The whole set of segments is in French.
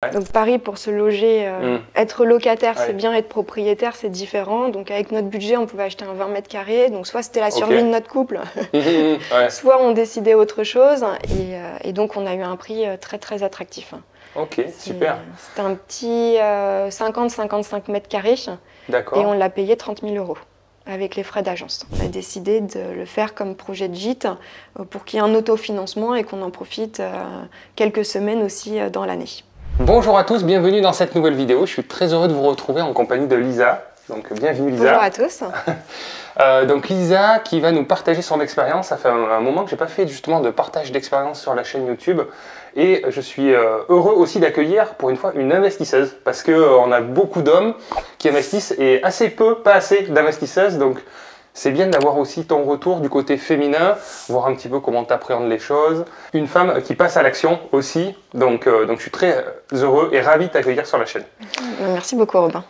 Ouais. Donc Paris, pour se loger, être locataire, Ouais. c'est bien, être propriétaire, c'est différent. Donc avec notre budget, on pouvait acheter un 20 mètres carrés. Donc soit c'était la survie de notre couple, Ouais. soit on décidait autre chose. Et donc on a eu un prix très très attractif. Ok, super. C'était un petit 50-55 mètres carrés et D'accord. on l'a payé 30 000 € avec les frais d'agence. On a décidé de le faire comme projet de gîte pour qu'il y ait un autofinancement et qu'on en profite quelques semaines aussi dans l'année. Bonjour à tous, bienvenue dans cette nouvelle vidéo. Je suis très heureux de vous retrouver en compagnie de Lisa. Donc bienvenue Lisa. Bonjour à tous. Donc Lisa qui va nous partager son expérience. Ça fait un moment que je n'ai pas fait justement de partage d'expérience sur la chaîne YouTube. Et je suis heureux aussi d'accueillir pour une fois une investisseuse. Parce qu'on a beaucoup d'hommes qui investissent et assez peu, pas assez d'investisseuses. Donc c'est bien d'avoir aussi ton retour du côté féminin, voir un petit peu comment tu appréhendes les choses. Une femme qui passe à l'action aussi, donc je suis très heureux et ravi de t'accueillir sur la chaîne. Merci beaucoup Robin.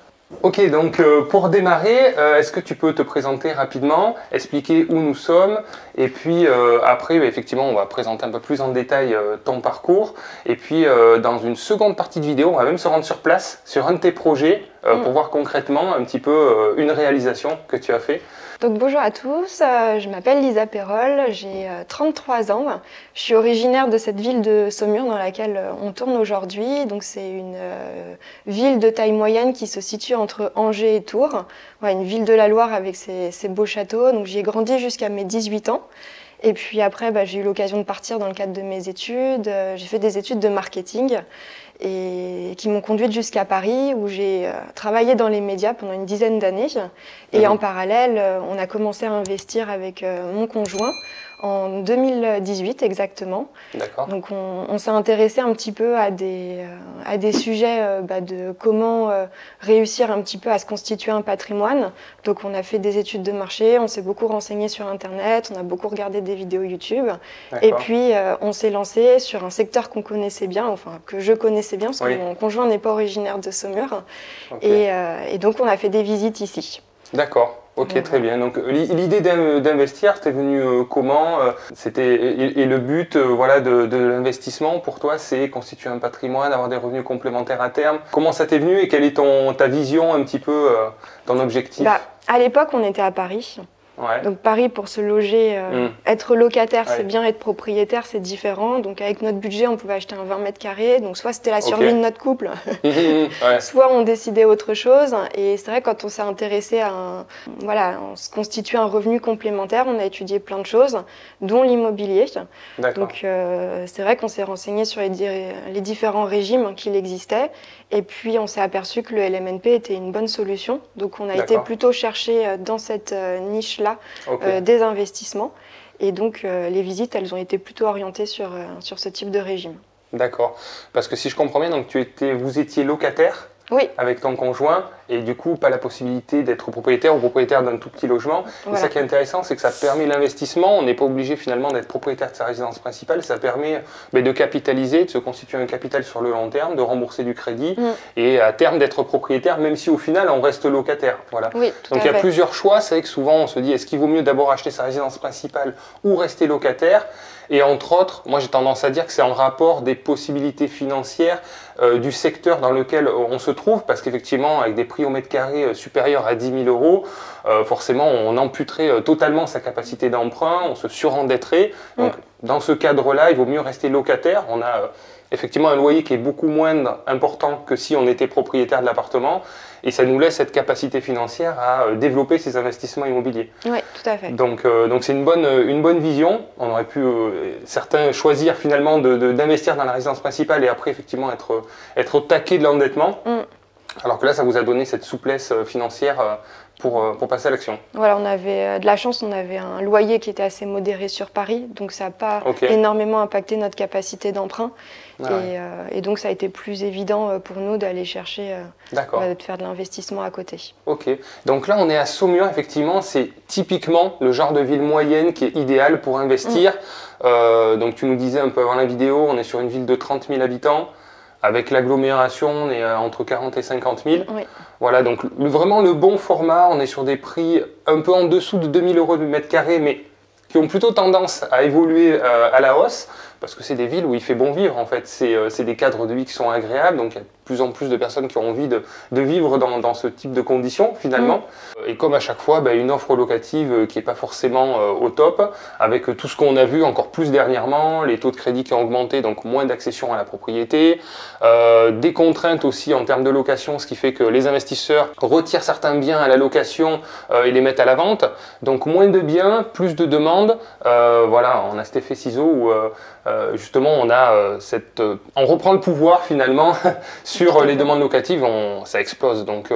Ok, donc pour démarrer, est-ce que tu peux te présenter rapidement, expliquer où nous sommes, et puis après, effectivement, on va présenter un peu plus en détail ton parcours, et puis dans une seconde partie de vidéo, on va même se rendre sur place, sur un de tes projets, pour voir concrètement un petit peu une réalisation que tu as fait. Donc bonjour à tous, je m'appelle Lisa Perrol, j'ai 33 ans. Je suis originaire de cette ville de Saumur dans laquelle on tourne aujourd'hui. Donc c'est une ville de taille moyenne qui se situe entre Angers et Tours. Ouais, une ville de la Loire avec ses beaux châteaux. Donc j'y ai grandi jusqu'à mes 18 ans. Et puis après, j'ai eu l'occasion de partir dans le cadre de mes études. J'ai fait des études de marketing et qui m'ont conduite jusqu'à Paris où j'ai travaillé dans les médias pendant une dizaine d'années. Et en parallèle, on a commencé à investir avec mon conjoint en 2018 exactement. D'accord. Donc on s'est intéressé un petit peu à des sujets de comment réussir un petit peu à se constituer un patrimoine. Donc on a fait des études de marché, on s'est beaucoup renseigné sur Internet, on a beaucoup regardé des vidéos YouTube. Et puis on s'est lancé sur un secteur qu'on connaissait bien, enfin que je connaissais bien parce que mon conjoint n'est pas originaire de Saumur. Et donc on a fait des visites ici. D'accord. Ok, très bien. Donc l'idée d'investir, c'était venu comment et le but voilà, de l'investissement pour toi, c'est constituer un patrimoine, avoir des revenus complémentaires à terme. Comment ça t'est venu et quelle est ta vision un petit peu, ton objectif? À l'époque, on était à Paris. Ouais. Donc Paris, pour se loger, être locataire, c'est Ouais. bien, être propriétaire, c'est différent. Donc avec notre budget, on pouvait acheter un 20 mètres carrés. Donc soit c'était la survie de notre couple, Ouais. soit on décidait autre chose. Et c'est vrai, quand on s'est intéressé à se constituer un revenu complémentaire, on a étudié plein de choses, dont l'immobilier. Donc c'est vrai qu'on s'est renseigné sur les différents régimes qu'il existait. Et puis on s'est aperçu que le LMNP était une bonne solution. Donc on a été plutôt chercher dans cette niche-là des investissements. Et donc les visites, elles ont été plutôt orientées sur ce type de régime. D'accord. Parce que si je comprends bien, donc vous étiez locataire avec ton conjoint et du coup pas la possibilité d'être propriétaire ou propriétaire d'un tout petit logement. Voilà. Et ça qui est intéressant, c'est que ça permet l'investissement. On n'est pas obligé finalement d'être propriétaire de sa résidence principale. Ça permet de capitaliser, de se constituer un capital sur le long terme, de rembourser du crédit et à terme d'être propriétaire, même si au final on reste locataire. Voilà. Oui, donc il y a plusieurs choix. C'est vrai que souvent on se dit est-ce qu'il vaut mieux d'abord acheter sa résidence principale ou rester locataire? Et entre autres, moi j'ai tendance à dire que c'est en rapport des possibilités financières du secteur dans lequel on se trouve, parce qu'effectivement avec des prix au mètre carré supérieurs à 10 000 €, forcément on amputerait totalement sa capacité d'emprunt, on se surendetterait. Donc dans ce cadre-là, il vaut mieux rester locataire. On a effectivement un loyer qui est beaucoup moins important que si on était propriétaire de l'appartement. Et ça nous laisse cette capacité financière à développer ces investissements immobiliers. Oui, tout à fait. Donc c'est une bonne vision. On aurait pu, certains choisir finalement d'investir dans la résidence principale et après effectivement être au taquet de l'endettement. Alors que là, ça vous a donné cette souplesse financière pour passer à l'action. Voilà, on avait de la chance, on avait un loyer qui était assez modéré sur Paris, donc ça n'a pas énormément impacté notre capacité d'emprunt. Et donc ça a été plus évident pour nous d'aller chercher, de faire de l'investissement à côté. Ok, donc là on est à Saumur, effectivement, c'est typiquement le genre de ville moyenne qui est idéal pour investir. Donc tu nous disais un peu avant la vidéo, on est sur une ville de 30 000 habitants. Avec l'agglomération, on est entre 40 et 50 000. Voilà, donc vraiment le bon format. On est sur des prix un peu en dessous de 2 000 € du mètre carré, mais qui ont plutôt tendance à évoluer à la hausse. parce que c'est des villes où il fait bon vivre en fait. C'est des cadres de vie qui sont agréables, donc il y a de plus en plus de personnes qui ont envie de vivre dans ce type de conditions finalement. Et comme à chaque fois, une offre locative qui n'est pas forcément au top, avec tout ce qu'on a vu encore plus dernièrement, les taux de crédit qui ont augmenté, donc moins d'accession à la propriété, des contraintes aussi en termes de location, ce qui fait que les investisseurs retirent certains biens à la location et les mettent à la vente. Donc moins de biens, plus de demandes. Voilà, on a cet effet ciseau où justement on reprend le pouvoir finalement sur les demandes locatives, ça explose. Donc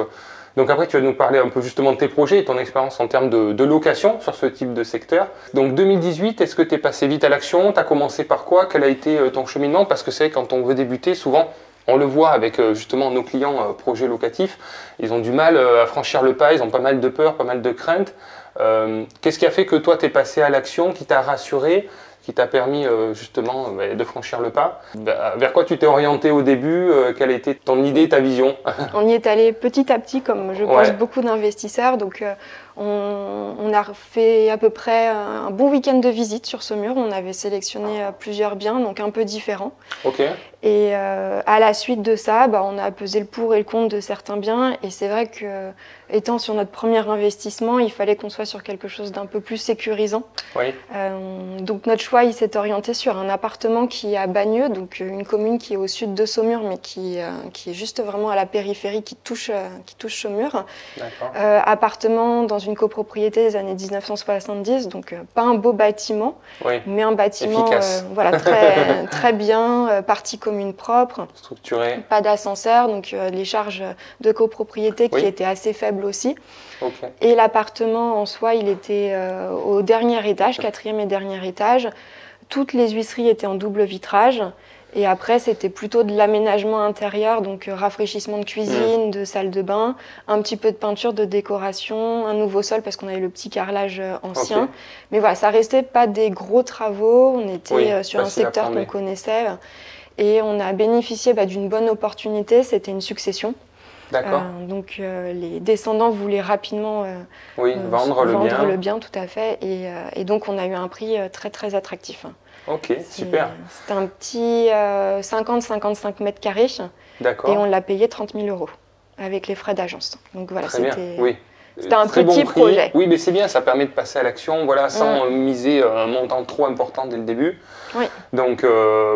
après, tu vas nous parler un peu justement de tes projets et ton expérience en termes de location sur ce type de secteur. Donc 2018, est-ce que tu es passé vite à l'action? Tu as commencé par quoi? Quel a été ton cheminement? Parce que c'est quand on veut débuter, souvent, on le voit avec justement nos clients projets locatifs, ils ont du mal à franchir le pas, ils ont pas mal de peur, pas mal de craintes. Qu'est-ce qui a fait que toi, tu es passé à l'action, qui t'a rassuré, qui t'a permis justement de franchir le pas? Vers quoi tu t'es orienté au début? Quelle était ton idée, ta vision? On y est allé petit à petit, comme je pense beaucoup d'investisseurs. Donc, on a fait à peu près un bon week-end de visite sur Saumur. On avait sélectionné plusieurs biens, donc un peu différents. Ok. Et à la suite de ça, on a pesé le pour et le contre de certains biens. Et c'est vrai que, étant sur notre premier investissement, il fallait qu'on soit sur quelque chose d'un peu plus sécurisant. Oui. Donc notre choix, il s'est orienté sur un appartement qui est à Bagneux, donc une commune qui est au sud de Saumur, mais qui est juste vraiment à la périphérie, qui touche Saumur. Appartement dans une copropriété des années 1970, donc pas un beau bâtiment, mais un bâtiment voilà, très, très bien, partie commune propre, structuré, pas d'ascenseur, donc les charges de copropriété qui étaient assez faibles aussi. Et l'appartement en soi, il était au dernier étage, quatrième et dernier étage. Toutes les huisseries étaient en double vitrage. Et après, c'était plutôt de l'aménagement intérieur, donc rafraîchissement de cuisine, de salle de bain, un petit peu de peinture, de décoration, un nouveau sol parce qu'on avait le petit carrelage ancien. Mais voilà, ça restait pas des gros travaux. On était sur un secteur qu'on connaissait et on a bénéficié d'une bonne opportunité. C'était une succession. D'accord. Donc les descendants voulaient rapidement vendre le bien, tout à fait. Et donc on a eu un prix très très attractif. Ok, super. C'était un petit 50-55 mètres carrés. D'accord. Et on l'a payé 30 000 € avec les frais d'agence. Donc voilà, c'était un très petit bon prix. projet. Oui, mais c'est bien, ça permet de passer à l'action, voilà, sans miser un montant trop important dès le début. Oui. Donc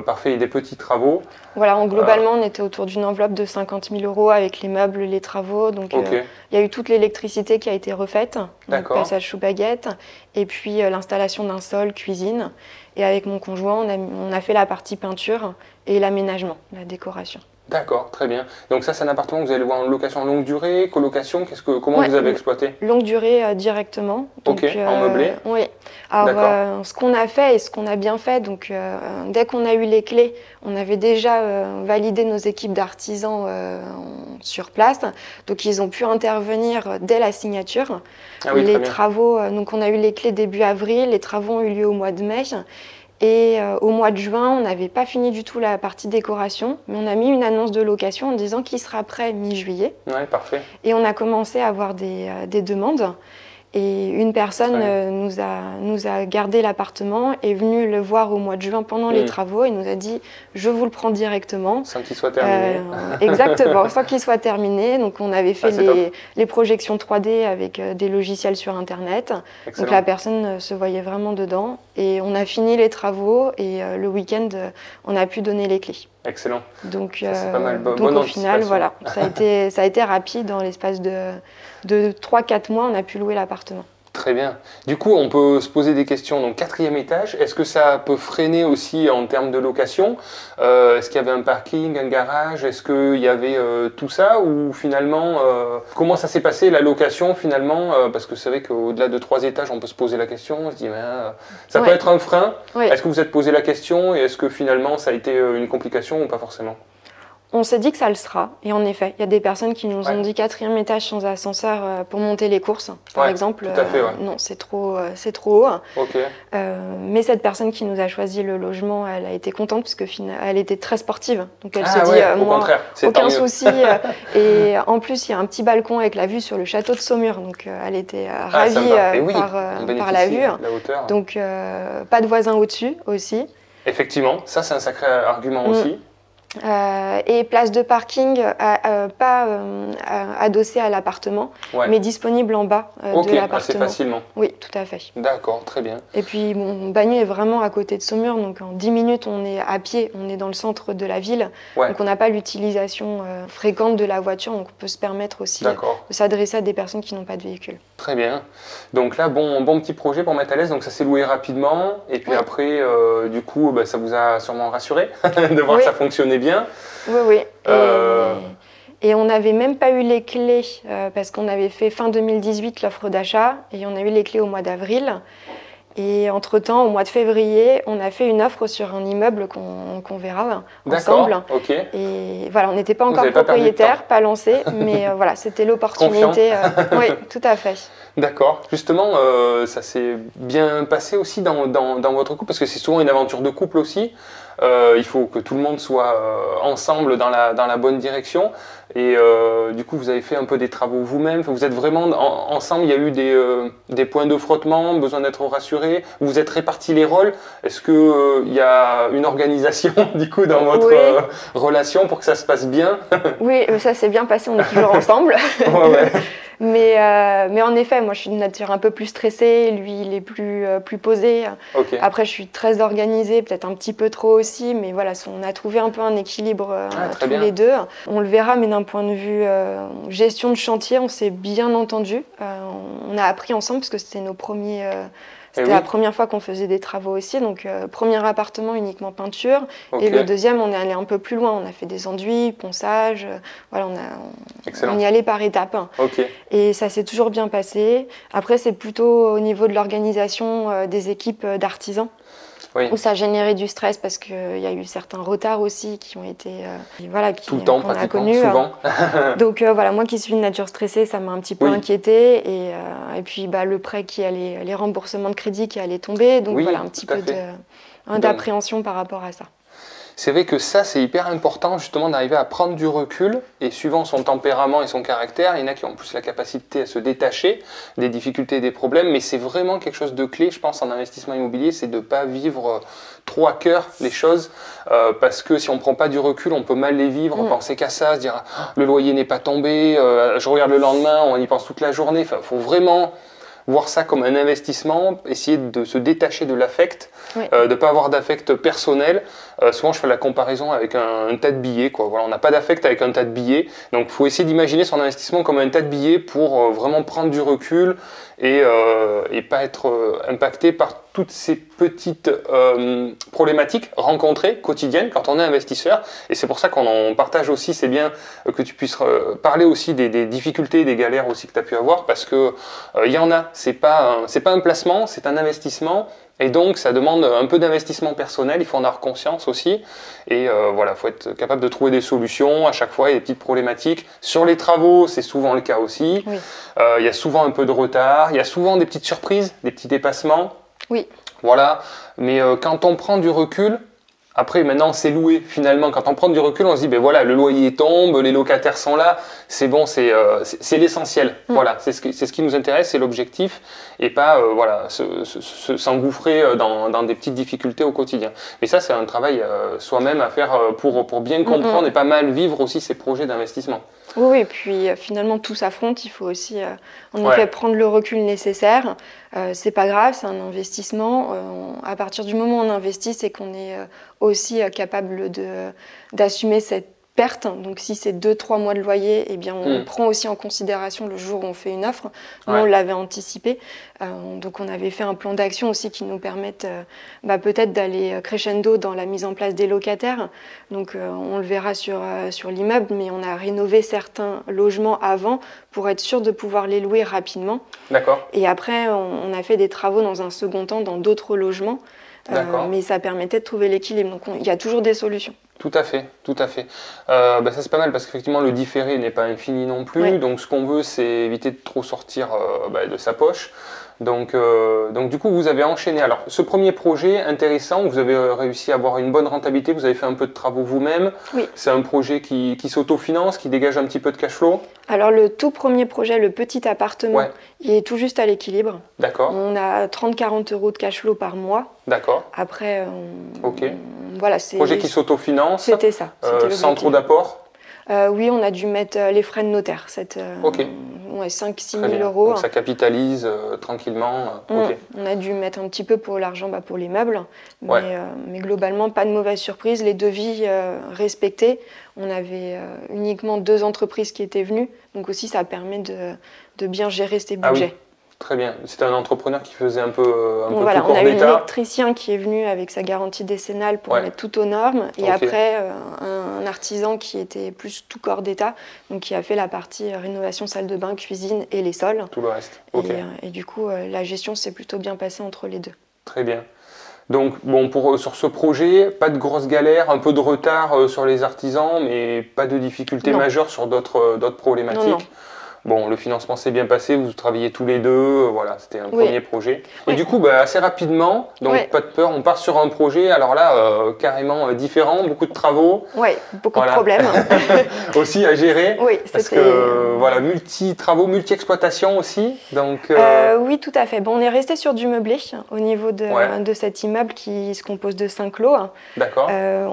parfait, et des petits travaux. Voilà, globalement, on était autour d'une enveloppe de 50 000 € avec les meubles, les travaux. Donc il y a eu toute l'électricité qui a été refaite, donc passage sous baguette, et puis l'installation d'un sol, cuisine. Et avec mon conjoint, on a fait la partie peinture et l'aménagement, la décoration. D'accord, très bien. Donc ça, c'est un appartement que vous allez voir en location longue durée, colocation, comment vous avez exploité? Longue durée directement. Donc, en meublé. Oui. Alors, ce qu'on a fait et ce qu'on a bien fait, donc dès qu'on a eu les clés, on avait déjà validé nos équipes d'artisans sur place. Donc ils ont pu intervenir dès la signature. Les travaux, donc on a eu les clés début avril, les travaux ont eu lieu au mois de mai. Et au mois de juin, on n'avait pas fini du tout la partie décoration, mais on a mis une annonce de location en disant qu'il sera prêt mi-juillet. Ouais, parfait. Et on a commencé à avoir des demandes. Et une personne nous a gardé l'appartement, est venue le voir au mois de juin pendant les travaux et nous a dit « je vous le prends directement ». Sans qu'il soit terminé. Exactement, sans qu'il soit terminé. Donc on avait fait les projections 3D avec des logiciels sur Internet. Excellent. Donc la personne se voyait vraiment dedans. Et on a fini les travaux et le week-end, on a pu donner les clés. Excellent. Donc, c'est pas mal. Donc au final, voilà, ça a été rapide. Dans l'espace de 3-4 mois, on a pu louer l'appartement. Très bien. Du coup, on peut se poser des questions. Donc, quatrième étage, est-ce que ça peut freiner aussi en termes de location? Est-ce qu'il y avait un parking, un garage? Est-ce qu'il y avait tout ça? Ou finalement, comment ça s'est passé la location finalement? Parce que c'est vrai qu'au-delà de 3 étages, on peut se poser la question. On se dit, ça peut être un frein. Est-ce que vous êtes posé la question? Et est-ce que finalement, ça a été une complication ou pas forcément? On s'est dit que ça le sera. Et en effet, il y a des personnes qui nous ont dit 4e étage sans ascenseur pour monter les courses, par exemple. Tout à fait, non, c'est trop haut. Okay. Mais cette personne qui nous a choisi le logement, elle a été contente parce qu'elle était très sportive. Donc elle s'est dit, au contraire, aucun souci. Et en plus, il y a un petit balcon avec la vue sur le château de Saumur. Donc elle était ravie par la vue. La hauteur. Donc pas de voisins au-dessus aussi. Effectivement, ça c'est un sacré argument aussi. Et place de parking pas adossée à l'appartement, mais disponible en bas de l'appartement. Assez facilement. Oui, tout à fait. D'accord, très bien. Et puis bon, Bagneux est vraiment à côté de Saumur, donc en 10 minutes on est à pied, on est dans le centre de la ville, donc on n'a pas l'utilisation fréquente de la voiture, donc on peut se permettre aussi de s'adresser à des personnes qui n'ont pas de véhicule. Très bien. Donc là, bon petit projet pour mettre à l'aise, donc ça s'est loué rapidement, et puis après, du coup, ça vous a sûrement rassuré de voir que ça fonctionnait bien. Oui. Et on n'avait même pas eu les clés parce qu'on avait fait fin 2018 l'offre d'achat et on a eu les clés au mois d'avril. Et entre-temps, au mois de février, on a fait une offre sur un immeuble qu'on verra ensemble. Et voilà, on n'était pas encore propriétaire, pas lancé, mais voilà, c'était l'opportunité. Oui, tout à fait. D'accord. Justement, ça s'est bien passé aussi dans votre couple, parce que c'est souvent une aventure de couple aussi. Il faut que tout le monde soit ensemble dans la bonne direction. Et du coup, vous avez fait un peu des travaux vous-même. Vous êtes vraiment ensemble. Il y a eu des points de frottement, besoin d'être rassuré. Vous vous êtes répartis les rôles. Est-ce qu'il y a une organisation du coup dans votre relation pour que ça se passe bien? Oui, ça s'est bien passé. On est toujours ensemble. Mais en effet, moi je suis de nature un peu plus stressée, lui il est plus posé. Après je suis très organisée, peut-être un petit peu trop aussi, mais voilà, on a trouvé un peu un équilibre tous les deux. On le verra, mais d'un point de vue gestion de chantier, on s'est bien entendu. On a appris ensemble parce que c'était nos premiers... C'était la première fois qu'on faisait des travaux aussi, donc premier appartement uniquement peinture, et le deuxième on est allé un peu plus loin, on a fait des enduits, ponçage, voilà, on y allait par étapes. Et ça s'est toujours bien passé. Après c'est plutôt au niveau de l'organisation des équipes d'artisans. Où ça a généré du stress parce qu'il y a eu certains retards aussi qui ont été tout le temps, qu'on a connus. Souvent. Donc voilà, moi qui suis une nature stressée, ça m'a un petit peu inquiétée et puis le prêt qui allait, les remboursements de crédit qui allaient tomber, donc voilà un petit peu d'appréhension par rapport à ça. C'est vrai que ça, c'est hyper important justement d'arriver à prendre du recul et suivant son tempérament et son caractère, il y en a qui ont plus la capacité à se détacher des difficultés et des problèmes, mais c'est vraiment quelque chose de clé, je pense, en investissement immobilier, c'est de ne pas vivre trop à cœur les choses parce que si on ne prend pas du recul, on peut mal les vivre, penser qu'à ça, se dire le loyer n'est pas tombé, je regarde le lendemain, on y pense toute la journée, il faut vraiment voir ça comme un investissement, essayer de se détacher de l'affect, de ne pas avoir d'affect personnel. Souvent, je fais la comparaison avec un tas de billets. Voilà, on n'a pas d'affect avec un tas de billets. Donc, il faut essayer d'imaginer son investissement comme un tas de billets pour vraiment prendre du recul et pas être impacté par toutes ces petites problématiques rencontrées quotidiennes quand on est investisseur. Et c'est pour ça qu'on en partage aussi. C'est bien que tu puisses parler aussi des difficultés, des galères aussi que tu as pu avoir parce que il y en a. C'est pas un placement, c'est un investissement. Et donc, ça demande un peu d'investissement personnel, il faut en avoir conscience aussi. Et voilà, il faut être capable de trouver des solutions. À chaque fois, il y a des petites problématiques. Sur les travaux, c'est souvent le cas aussi. Il y a souvent un peu de retard, il y a souvent des petites surprises, des petits dépassements. Voilà, mais quand on prend du recul, après maintenant c'est loué finalement, quand on prend du recul on se dit ben voilà, le loyer tombe, les locataires sont là, c'est bon, c'est l'essentiel, voilà, c'est ce qui nous intéresse, c'est l'objectif et pas s'engouffrer dans des petites difficultés au quotidien. Mais ça c'est un travail soi-même à faire pour bien comprendre et pas mal vivre aussi ces projets d'investissement. Oui, et puis finalement tout s'affronte, il faut aussi en effet prendre le recul nécessaire. C'est pas grave, c'est un investissement. À partir du moment où on investit, c'est qu'on est aussi capable d'assumer cette perte. Donc si c'est 2-3 mois de loyer, eh bien on prend aussi en considération le jour où on fait une offre. Nous, on l'avait anticipé. Donc on avait fait un plan d'action aussi qui nous permette peut-être d'aller crescendo dans la mise en place des locataires. Donc on le verra sur l'immeuble, mais on a rénové certains logements avant pour être sûr de pouvoir les louer rapidement. Et après, on a fait des travaux dans un second temps dans d'autres logements. Mais ça permettait de trouver l'équilibre. Donc il y a toujours des solutions. Tout à fait, tout à fait. Ça c'est pas mal parce qu'effectivement le différé n'est pas infini non plus. Donc ce qu'on veut c'est éviter de trop sortir de sa poche. Donc du coup vous avez enchaîné. Alors ce premier projet intéressant, vous avez réussi à avoir une bonne rentabilité, vous avez fait un peu de travaux vous-même. C'est un projet qui s'autofinance, qui dégage un petit peu de cash flow. Alors le tout premier projet, le petit appartement, il est tout juste à l'équilibre. D'accord. On a 30-40 € de cash flow par mois. D'accord. Après, Ok. voilà, c'est... Projet qui s'autofinance. C'était ça. Sans trop d'apport. Oui, on a dû mettre les frais de notaire, Ok. Ouais, 5-6 Très 000 bien. euros. Donc ça capitalise tranquillement. Ok. On a dû mettre un petit peu pour l'argent pour les meubles, Ouais. mais globalement, pas de mauvaise surprise. Les devis respectés. On avait uniquement 2 entreprises qui étaient venues, donc aussi ça permet de bien gérer ces budgets. Ah oui. Très bien. C'était un entrepreneur qui faisait un peu Voilà, plus on corps a eu d'état. l'électricien qui est venu avec sa garantie décennale pour Ouais. mettre tout aux normes, et Ok. après un artisan qui était plus tout corps d'état, donc qui a fait la partie rénovation salle de bain, cuisine et les sols. Tout le reste. Ok. Et du coup, la gestion s'est plutôt bien passée entre les deux. Très bien. Donc, bon, sur ce projet, pas de grosses galères, un peu de retard sur les artisans, mais pas de difficultés Non. majeures sur d'autres problématiques. Non. Bon, le financement s'est bien passé, vous travaillez tous les deux, voilà, c'était un Oui. premier projet. Et Oui. du coup, assez rapidement, donc Ouais. pas de peur, on part sur un projet, alors là, carrément différent, beaucoup de travaux, Oui, beaucoup Voilà. de problèmes. aussi à gérer, Oui, parce c'était... que, voilà, multi-travaux, multi-exploitation aussi, donc... Oui, tout à fait. Bon, on est resté sur du meublé au niveau Ouais. de cet immeuble qui se compose de 5 lots. D'accord,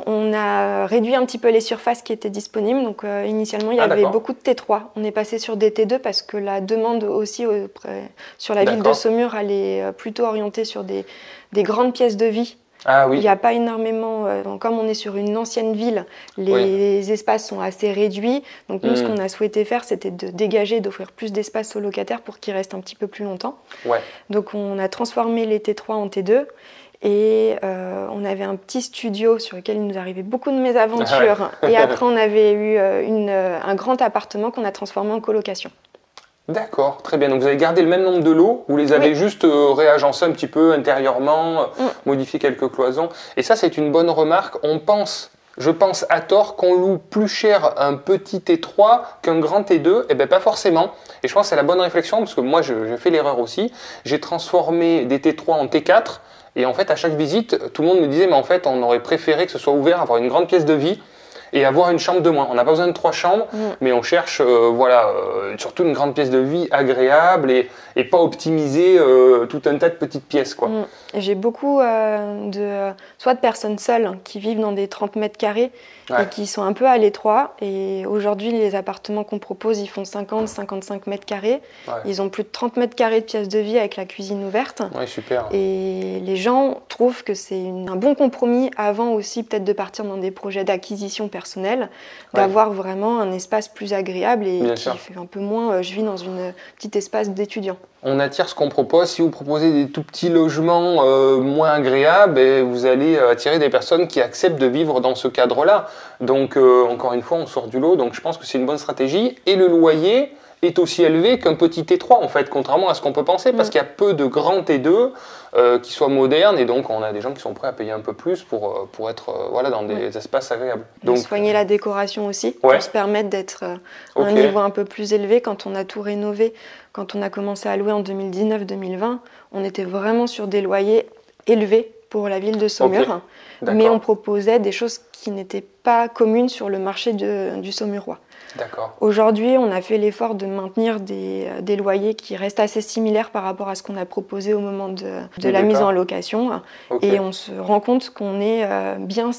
On a réduit un petit peu les surfaces qui étaient disponibles. Donc, initialement, il y avait d'accord. beaucoup de T3. On est passé sur des T2 parce que la demande aussi sur la ville de D'accord. Saumur, elle est plutôt orientée sur des grandes pièces de vie. Ah Il oui, n'y a pas énormément, comme on est sur une ancienne ville, les espaces sont assez réduits. Donc nous, ce qu'on a souhaité faire, c'était de dégager, d'offrir plus d'espace aux locataires pour qu'ils restent un petit peu plus longtemps. ouais, Donc on a transformé les T3 en T2. Et on avait un petit studio sur lequel il nous arrivait beaucoup de mésaventures. Et après, on avait eu un grand appartement qu'on a transformé en colocation. d'accord, très bien. Donc vous avez gardé le même nombre de lots, vous les avez Oui. juste réagencés un petit peu intérieurement, modifié quelques cloisons. Et ça, c'est une bonne remarque. Je pense à tort qu'on loue plus cher un petit T3 qu'un grand T2. Eh bien, pas forcément. Et je pense que c'est la bonne réflexion, parce que moi, j'ai fait l'erreur aussi. J'ai transformé des T3 en T4. Et en fait, à chaque visite, tout le monde me disait, mais en fait, on aurait préféré que ce soit ouvert, avoir une grande pièce de vie et avoir une chambre de moins. On n'a pas besoin de 3 chambres, mais on cherche surtout une grande pièce de vie agréable et pas optimiser tout un tas de petites pièces, quoi. J'ai beaucoup soit de personnes seules qui vivent dans des 30 mètres carrés et qui sont un peu à l'étroit. Et aujourd'hui, les appartements qu'on propose, ils font 50-55 mètres carrés. Ouais. Ils ont plus de 30 mètres carrés de pièces de vie avec la cuisine ouverte. Ouais, super. Et les gens trouvent que c'est un bon compromis avant aussi peut-être de partir dans des projets d'acquisition personnelle, d'avoir vraiment un espace plus agréable et Bien qui sûr. fait un peu moins, je vis dans un petit espace d'étudiant. On attire ce qu'on propose. Si vous proposez des tout petits logements moins agréables, vous allez attirer des personnes qui acceptent de vivre dans ce cadre-là. Donc, encore une fois, on sort du lot. Donc, je pense que c'est une bonne stratégie. Et le loyer est aussi élevé qu'un petit T3, en fait, contrairement à ce qu'on peut penser, parce qu'il y a peu de grands T2 qui soient modernes. Et donc, on a des gens qui sont prêts à payer un peu plus pour être dans des espaces agréables. Donc, Donc, soigner la décoration aussi, pour se permettre d'être à un niveau un peu plus élevé quand on a tout rénové. Quand on a commencé à louer en 2019-2020, on était vraiment sur des loyers élevés pour la ville de Saumur, mais on proposait des choses qui n'étaient pas communes sur le marché du Saumurois. D'accord. Aujourd'hui, on a fait l'effort de maintenir des loyers qui restent assez similaires par rapport à ce qu'on a proposé au moment de la mise en location. Et on se rend compte qu'on est bien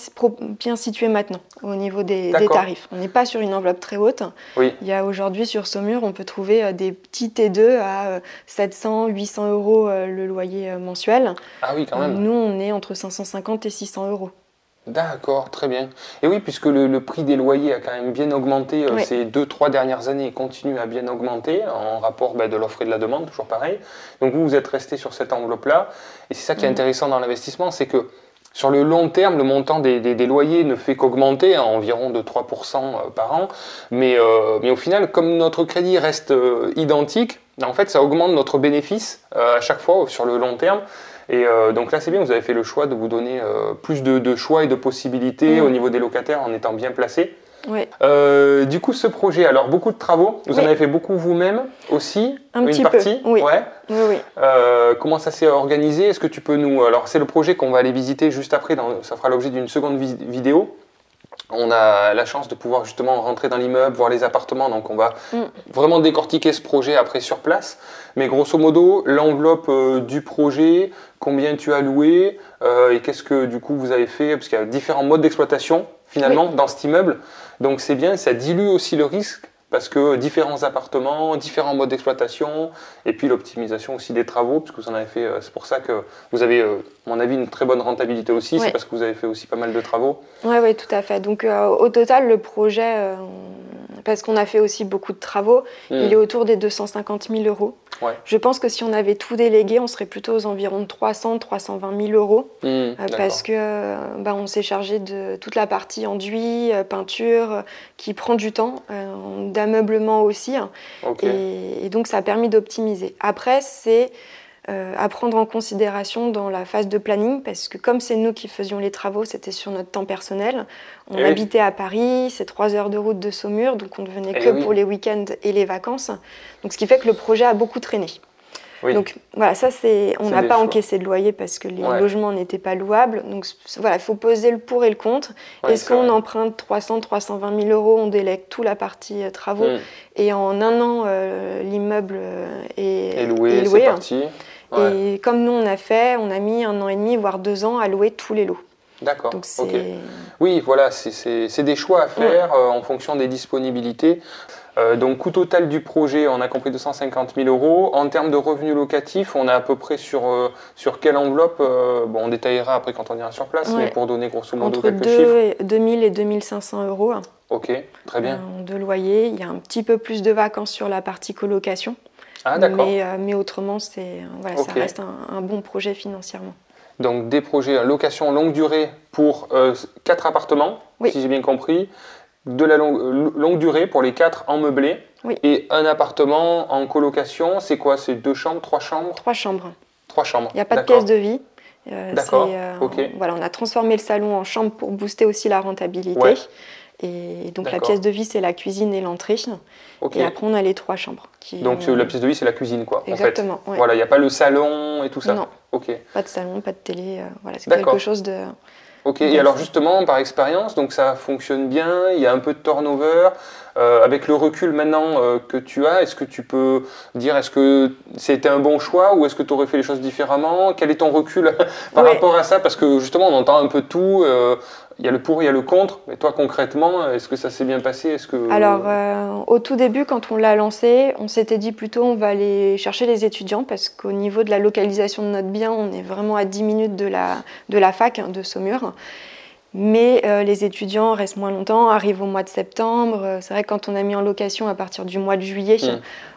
situé maintenant au niveau des tarifs. On n'est pas sur une enveloppe très haute. Oui. Il y a aujourd'hui sur Saumur, on peut trouver des petits T2 à 700-800 euros le loyer mensuel. Ah oui, quand même. Nous, on est entre 550 et 600 euros. D'accord, très bien. Et oui, puisque le prix des loyers a quand même bien augmenté ces 2-3 dernières années et continue à bien augmenter en rapport de l'offre et de la demande, toujours pareil. Donc vous êtes resté sur cette enveloppe-là. Et c'est ça qui est intéressant dans l'investissement, c'est que sur le long terme, le montant des loyers ne fait qu'augmenter, environ de 3% par an. Mais au final, comme notre crédit reste identique, en fait, ça augmente notre bénéfice à chaque fois sur le long terme. Et donc là, c'est bien, vous avez fait le choix de vous donner plus de choix et de possibilités au niveau des locataires en étant bien placés. Oui. Du coup, ce projet, alors beaucoup de travaux, vous en avez fait beaucoup vous-même aussi, une partie peu, oui. Ouais. Oui. Comment ça s'est organisé? Est-ce que tu peux nous... Alors, c'est le projet qu'on va aller visiter juste après, ça fera l'objet d'une seconde vidéo. On a la chance de pouvoir justement rentrer dans l'immeuble, voir les appartements, donc on va vraiment décortiquer ce projet après sur place. Mais grosso modo, l'enveloppe du projet, combien tu as loué et qu'est-ce que du coup vous avez fait, parce qu'il y a différents modes d'exploitation finalement dans cet immeuble. Donc c'est bien, ça dilue aussi le risque parce que différents appartements, différents modes d'exploitation et puis l'optimisation aussi des travaux, parce que vous en avez fait, c'est pour ça que vous avez, à mon avis, une très bonne rentabilité aussi, c'est parce que vous avez fait aussi pas mal de travaux. Oui, tout à fait. Donc au total, le projet, parce qu'on a fait aussi beaucoup de travaux, il est autour des 250 000 euros. Ouais. Je pense que si on avait tout délégué, on serait plutôt aux environs de 300-320 000 euros, parce que on s'est chargé de toute la partie enduit, peinture, qui prend du temps, d'ameublement aussi, et donc ça a permis d'optimiser. Après, c'est à prendre en considération dans la phase de planning, parce que comme c'est nous qui faisions les travaux, c'était sur notre temps personnel. On habitait à Paris, c'est 3 heures de route de Saumur, donc on ne venait que pour les week-ends et les vacances. Donc ce qui fait que le projet a beaucoup traîné. Donc voilà, ça on n'a pas encaissé de loyer parce que les logements n'étaient pas louables. Donc voilà, il faut peser le pour et le contre. Est-ce qu'on emprunte 300-320 000 euros, on délègue toute la partie travaux et en un an l'immeuble est loué. C'est parti. Et comme nous on a mis 1 an et demi, voire 2 ans à louer tous les lots. D'accord. Oui, voilà, c'est des choix à faire en fonction des disponibilités. Donc, coût total du projet, on a compris 250 000 euros. En termes de revenus locatifs, on est à peu près sur quelle enveloppe on détaillera après quand on ira sur place, mais pour donner grosso modo quelques chiffres. Entre 2 000 et 2 500 euros. Ok, très bien. De loyer, il y a un petit peu plus de vacances sur la partie colocation. Ah, d'accord. Mais autrement, ça reste un bon projet financièrement. Donc, des projets en location longue durée pour 4 appartements, si j'ai bien compris. De la longue durée pour les 4 en meublé et un appartement en colocation, c'est quoi? C'est 2 chambres, 3 chambres? 3 chambres. 3 chambres. Il n'y a pas de pièce de vie. D'accord. Voilà, on a transformé le salon en chambre pour booster aussi la rentabilité. Et donc la pièce de vie, c'est la cuisine et l'entrée. Et après, on a les 3 chambres. Donc la pièce de vie, c'est la cuisine, quoi. Exactement. En fait. Voilà, il n'y a pas le salon et tout ça. Non. Ok. Pas de salon, pas de télé. Voilà, c'est quelque chose de. Ok, et alors justement, par expérience, donc ça fonctionne bien, il y a un peu de turnover. Avec le recul maintenant que tu as, est-ce que tu peux dire, est-ce que c'était un bon choix ou est-ce que tu aurais fait les choses différemment? Quel est ton recul par rapport à ça? Parce que justement, on entend un peu tout, il y a le pour, il y a le contre, mais toi concrètement, est-ce que ça s'est bien passé? Alors, au tout début, quand on l'a lancé, on s'était dit plutôt on va aller chercher les étudiants parce qu'au niveau de la localisation de notre bien, on est vraiment à 10 minutes de la fac de Saumur. Mais les étudiants restent moins longtemps, arrivent au mois de septembre. C'est vrai que quand on a mis en location à partir du mois de juillet,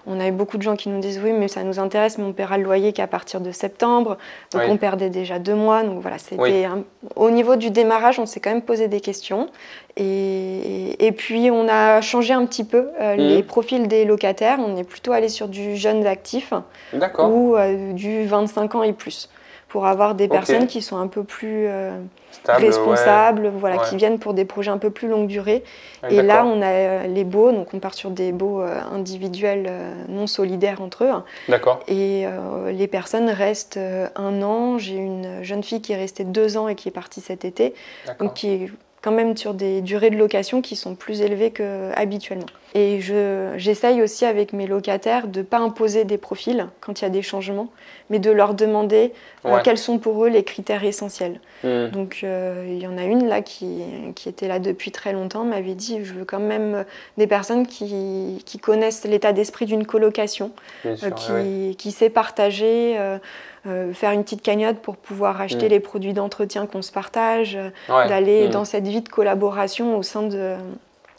on a eu beaucoup de gens qui nous disent oui, mais ça nous intéresse, mais on paiera le loyer qu'à partir de septembre. Donc on perdait déjà 2 mois. Donc voilà, au niveau du démarrage, on s'est quand même posé des questions. Et puis on a changé un petit peu les profils des locataires. On est plutôt allé sur du jeune actif ou du 25 ans et plus, pour avoir des personnes qui sont un peu plus responsables, qui viennent pour des projets un peu plus longue durée. Et là, on a les baux, donc on part sur des baux individuels non solidaires entre eux. D'accord. Et les personnes restent 1 an. J'ai une jeune fille qui est restée 2 ans et qui est partie cet été, donc qui est quand même sur des durées de location qui sont plus élevées qu'habituellement. Et j'essaye aussi avec mes locataires de ne pas imposer des profils quand il y a des changements, mais de leur demander quels sont pour eux les critères essentiels. Donc il y en a une là qui était là depuis très longtemps, m'avait dit je veux quand même des personnes qui connaissent l'état d'esprit d'une colocation, qui sait partager, faire une petite cagnotte pour pouvoir acheter les produits d'entretien qu'on se partage, d'aller dans cette vie de collaboration au sein de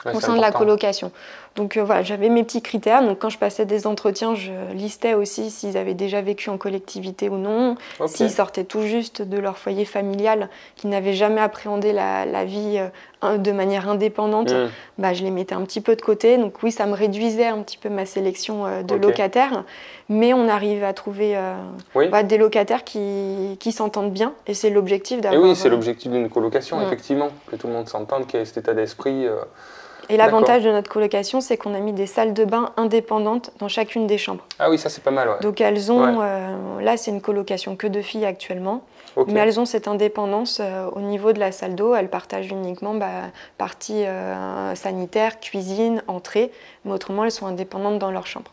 la colocation. Donc voilà, j'avais mes petits critères. Donc quand je passais des entretiens, je listais aussi s'ils avaient déjà vécu en collectivité ou non, s'ils sortaient tout juste de leur foyer familial, qu'ils n'avaient jamais appréhendé la vie de manière indépendante, je les mettais un petit peu de côté. Donc oui, ça me réduisait un petit peu ma sélection de locataires, mais on arrive à trouver des locataires qui s'entendent bien, et c'est l'objectif d'avoir... Et oui, c'est l'objectif d'une colocation, effectivement, que tout le monde s'entende, qu'il y ait cet état d'esprit... Et l'avantage de notre colocation, c'est qu'on a mis des salles de bain indépendantes dans chacune des chambres. Ah oui, ça c'est pas mal, Donc elles ont... là, c'est une colocation que de filles actuellement. Ok. Mais elles ont cette indépendance au niveau de la salle d'eau. Elles partagent uniquement partie sanitaire, cuisine, entrée. Mais autrement, elles sont indépendantes dans leur chambre.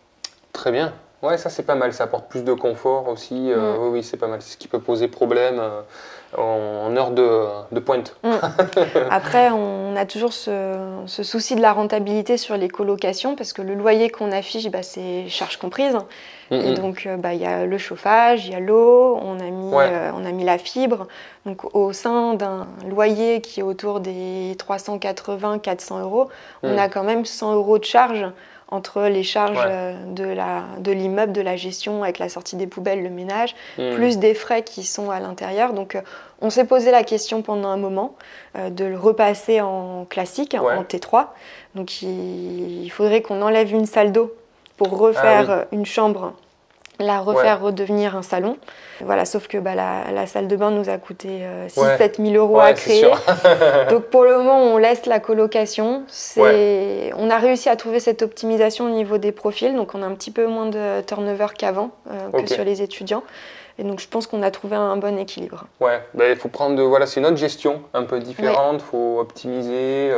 Très bien. Ouais, ça c'est pas mal, ça apporte plus de confort aussi. Oui, oui, c'est pas mal. C'est ce qui peut poser problème en heure de pointe. Après, on a toujours ce souci de la rentabilité sur les colocations parce que le loyer qu'on affiche, c'est charges comprises. Et donc, il y a le chauffage, il y a l'eau, on a mis la fibre. Donc, au sein d'un loyer qui est autour des 380-400 euros, on a quand même 100 euros de charges entre les charges de l'immeuble, de la gestion avec la sortie des poubelles, le ménage, plus des frais qui sont à l'intérieur. Donc, on s'est posé la question pendant un moment de le repasser en classique, en T3. Donc, il faudrait qu'on enlève une salle d'eau pour refaire une chambre, la refaire redevenir un salon. Voilà, sauf que la salle de bain nous a coûté 6-7 000 euros à créer. Donc pour le moment, on laisse la colocation. On a réussi à trouver cette optimisation au niveau des profils. Donc on a un petit peu moins de turnover qu'avant, que sur les étudiants. Et donc je pense qu'on a trouvé un bon équilibre. Ouais, il faut prendre, c'est une autre gestion un peu différente, il faut optimiser,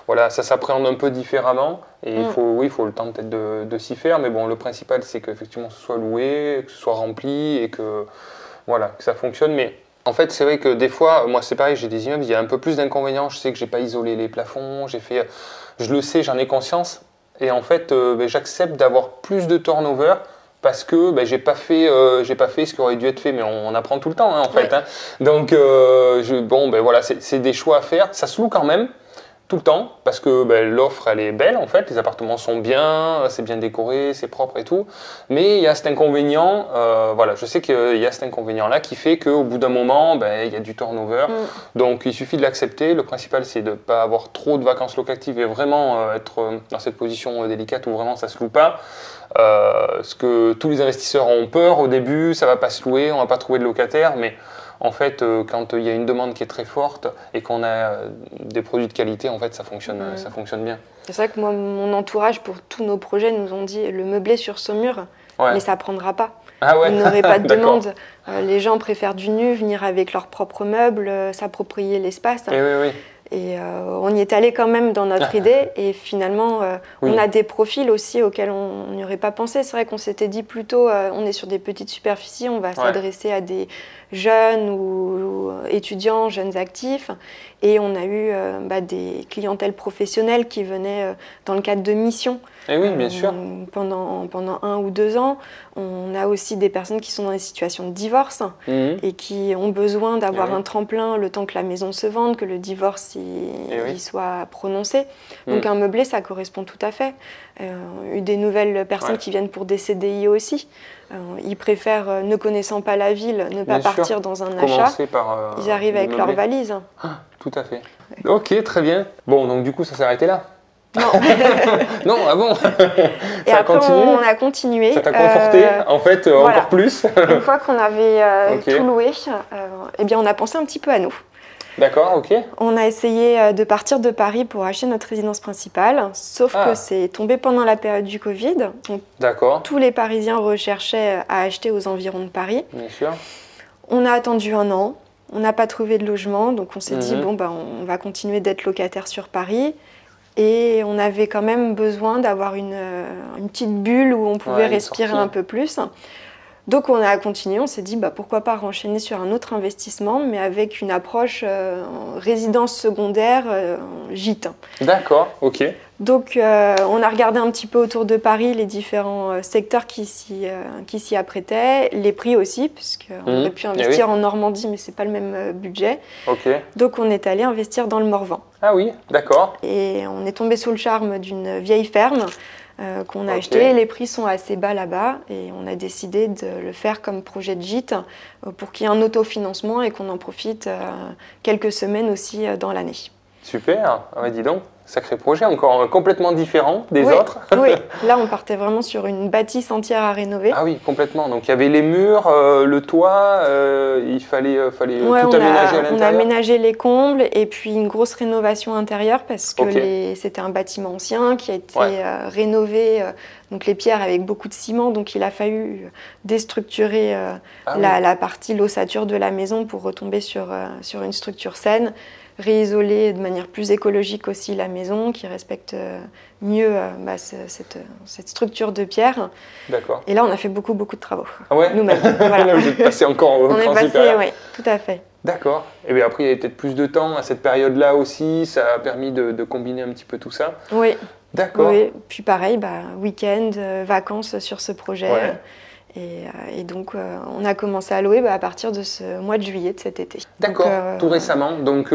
ça s'appréhende un peu différemment et il faut le temps peut-être de s'y faire, mais bon, le principal c'est qu'effectivement ce soit loué, que ce soit rempli et que ça fonctionne. Mais en fait, c'est vrai que des fois, moi c'est pareil, j'ai des immeubles, il y a un peu plus d'inconvénients, je sais que j'ai pas isolé les plafonds, je le sais, j'en ai conscience et en fait j'accepte d'avoir plus de turnover parce que j'ai pas fait ce qui aurait dû être fait, mais on apprend tout le temps en fait. Donc c'est des choix à faire. Ça se loue quand même tout le temps parce que l'offre elle est belle en fait, les appartements sont bien, c'est bien décoré, c'est propre et tout. Mais il y a cet inconvénient, je sais qu'il y a cet inconvénient là qui fait qu'au bout d'un moment il y a du turnover. Donc il suffit de l'accepter. Le principal c'est de ne pas avoir trop de vacances locatives et vraiment être dans cette position délicate où vraiment ça se loue pas. Ce que tous les investisseurs ont peur au début, ça va pas se louer, on va pas trouver de locataire, mais en fait quand il y a une demande qui est très forte et qu'on a des produits de qualité, en fait ça fonctionne bien. C'est vrai que moi, mon entourage pour tous nos projets nous ont dit le meublé sur Saumur, mais ça prendra pas. Ils n'auraient pas de demande. Les gens préfèrent du nu, venir avec leurs propres meubles, s'approprier l'espace. Et on y est allé quand même dans notre idée et finalement on a des profils aussi auxquels on n'y aurait pas pensé. C'est vrai qu'on s'était dit plutôt on est sur des petites superficies, on va s'adresser à des jeunes ou étudiants, jeunes actifs et on a eu des clientèles professionnelles qui venaient dans le cadre de missions. Et oui, bien sûr. Pendant 1 ou 2 ans, on a aussi des personnes qui sont dans des situations de divorce et qui ont besoin d'avoir un tremplin le temps que la maison se vende, que le divorce il soit prononcé. Donc un meublé, ça correspond tout à fait. Eu des nouvelles personnes qui viennent pour des CDI aussi. Ils préfèrent, ne connaissant pas la ville, ne pas partir dans un achat. Ils arrivent avec leurs valises. Tout à fait. Ok, très bien. Bon, donc du coup, ça s'est arrêté là? Non. Non, ah bon? Et ça après, on a continué. Ça t'a conforté, en fait, encore plus? Une fois qu'on avait tout loué, on a pensé un petit peu à nous. D'accord, ok. On a essayé de partir de Paris pour acheter notre résidence principale, sauf que c'est tombé pendant la période du Covid. D'accord. Tous les Parisiens recherchaient à acheter aux environs de Paris. Bien sûr. On a attendu 1 an, on n'a pas trouvé de logement, donc on s'est dit, on va continuer d'être locataire sur Paris. Et on avait quand même besoin d'avoir une petite bulle où on pouvait respirer un peu plus. Donc on a continué, on s'est dit pourquoi pas renchaîner sur un autre investissement, mais avec une approche résidence secondaire, gîte. D'accord, ok. Donc on a regardé un petit peu autour de Paris les différents secteurs qui s'y apprêtaient, les prix aussi, puisqu'on aurait pu investir en Normandie, mais c'est pas le même budget. Donc on est allé investir dans le Morvan. Ah oui, d'accord. Et on est tombé sous le charme d'une vieille ferme qu'on a acheté. Les prix sont assez bas là-bas et on a décidé de le faire comme projet de gîte pour qu'il y ait un autofinancement et qu'on en profite quelques semaines aussi dans l'année. Super, dis donc. Sacré projet, encore complètement différent des Oui, autres. oui, là on partait vraiment sur une bâtisse entière à rénover. Ah oui, complètement. Donc il y avait les murs, le toit, il fallait Ouais, tout aménager à on a l'intérieur. aménagé les combles et puis une grosse rénovation intérieure parce que Ok. c'était un bâtiment ancien qui a été Ouais. rénové, donc les pierres avec beaucoup de ciment, donc il a fallu déstructurer Ah oui. la partie l'ossature de la maison pour retomber sur une structure saine, réisoler de manière plus écologique aussi la maison qui respecte mieux cette structure de pierre. D'accord. Et là, on a fait beaucoup de travaux. Ah ouais. Nous-mêmes. Voilà. Là, vous êtes passé encore au On est cran passé, supérieur. oui, tout à fait. D'accord. Et bien après, il y avait peut-être plus de temps à cette période-là aussi. Ça a permis de combiner un petit peu tout ça. Oui. D'accord. Oui. Puis pareil, week-end, vacances sur ce projet. Ouais. Et donc, on a commencé à louer à partir de ce mois de juillet de cet été. D'accord. Donc, Tout récemment. Donc